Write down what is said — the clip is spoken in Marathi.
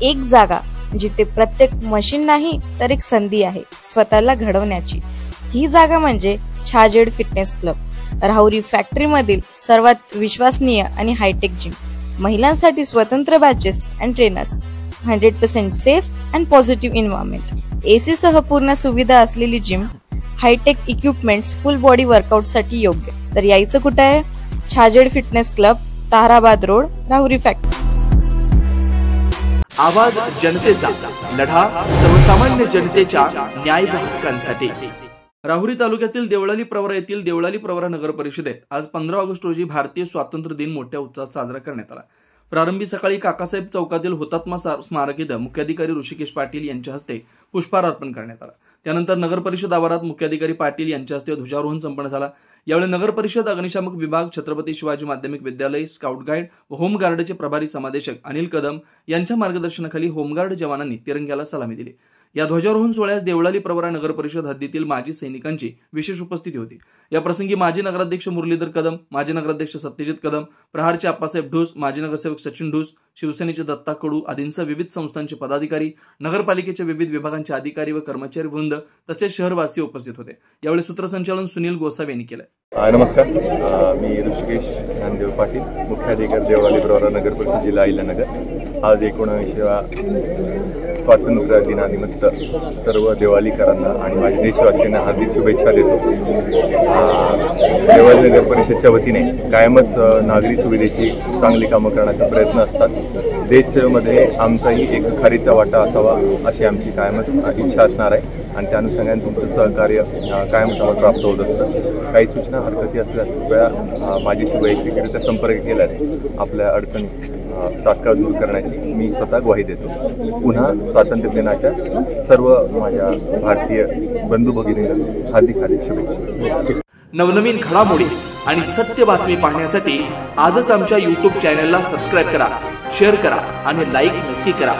एक जागा जिथे प्रत्येक मशीन नाही तर एक संधी आहे स्वतःला घडवण्याची। ही जागा म्हणजे Chhajed fitness club, Rahuri factory मधील सर्वात विश्वसनीय आणि हायटेक जिम। महिलांसाठी स्वतंत्र batches and trainers, 100% safe and positive environment, AC सह पूर्ण सुविधा असलेली जिम, hitech equipments, full body workout साठी योग्य। तर यायचं कुठे आहे? Chhajed fitness club, Tarabad road, Rahuri factory. आवाज जनतेचा, लढा सर्वसामान्य जनतेच्या न्याय व हक्कांसाठी। राहुरी तालुक्यातील देवळाली प्रवरा येथील देवळाली प्रवरा नगर परिषदेत आज 15 ऑगस्ट रोजी भारतीय स्वातंत्र्य दिन मोठ्या उत्साहात साजरा करण्यात आला। प्रारंभी सकाळी काकासाहेब चौकातील हुतात्मा स्मारक इथं मुख्याधिकारी ऋषिकेश पाटील यांच्या हस्ते पुष्पहार अर्पण करण्यात आला। त्यानंतर नगर परिषद आवारात मुख्याधिकारी पाटील यांच्या हस्ते ध्वजारोहण संपन्न झाला। यावेळी नगर परिषद, अग्निशामक विभाग, छत्रपती शिवाजी माध्यमिक विद्यालय, स्काउट गाईड व होमगार्डचे प्रभारी समादेशक अनिल कदम यांच्या मार्गदर्शनाखाली होमगार्ड जवानांनी तिरंग्याला सलामी दिली। या ध्वजारोहण सोहळ्यास देवळाली प्रवरा नगर परिषद हद्दीतील माजी सैनिकांची विशेष उपस्थिती होती। या प्रसंगी माजी नगराध्यक्ष मुरलीधर कदम, माजी नगराध्यक्ष सत्यजित कदम, प्रहारचे आप्पासाहेब ढोस, माजी नगरसेवक सचिन ढोस, शिवसेनेचे दत्ता कडू आदींसह विविध संस्थांचे पदाधिकारी, नगरपालिकेच्या विविध विभागांचे अधिकारी व कर्मचारी वृंद तसेच शहरवासी उपस्थित होते। यावेळी सूत्रसंचालन सुनील गोसावी यांनी केले। नमस्कार, मी ऋषिकेश ज्ञानदेव पाटील, मुख्याधिकारी देवळाली प्रवरा नगर परिषद, जिल्हा अहिल्यानगर। आज 19व्या स्वातंत्र्य दिनानिमित्त सर्व देवळालीकरांना आणि माझ्या देशवासियांना हार्दिक शुभेच्छा देतो। देवळाली नगर परिषदच्या वतीने कायमच नागरी सुविधेची चांगली कामं करण्याचा प्रयत्न असतात। देशामध्ये आमचाही एक खारीचा वाटा असावा अशी आमची कायमच इच्छा असणार आहे आणि त्या अनुषंगाने तुमचं सहकार्य कायमच आम्हाला प्राप्त होत असतं। काही सूचना हरकती असल्यास कृपया माझ्याशी वैयक्तिकरित्या संपर्क केल्यास आपल्या अडचणी तात्काळ दूर करण्याची मी स्वतः ग्वाही देतो। पुन्हा स्वातंत्र्य दिनाच्या सर्व माझ्या भारतीय बंधू भगिनींना हार्दिक हार्दिक शुभेच्छा। नवनवीन घडामोडी आणि सत्य बातमी पाहण्यासाठी आजच आमच्या YouTube चॅनलला सबस्क्राईब करा, शेअर करा आणि लाईक नक्की करा।